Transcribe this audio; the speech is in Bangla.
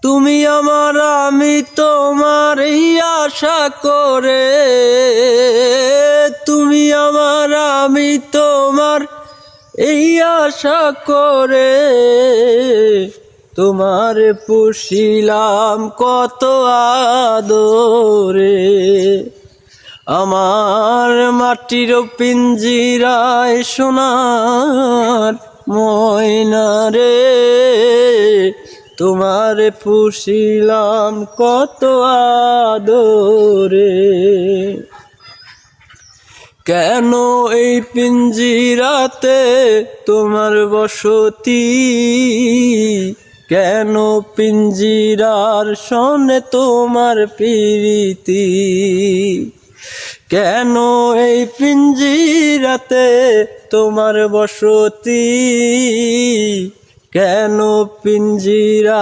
তুমি আমার আমি তোমার এই আশা করে, তুমি আমার আমি তোমার এই আশা করে, তোমার পুষিলাম কত আদরে। আমার মাটির পিঞ্জিরায় সোনার ময়না রে, তোমার পুষিলাম কত আদরে। কেন এই পিঞ্জিরাতে তোমার বসতি, কেন পিঞ্জিরার সনে তোমার প্রীতি, কেন এই পিঞ্জিরাতে তোমার বসতি, কেন পিঞ্জিরা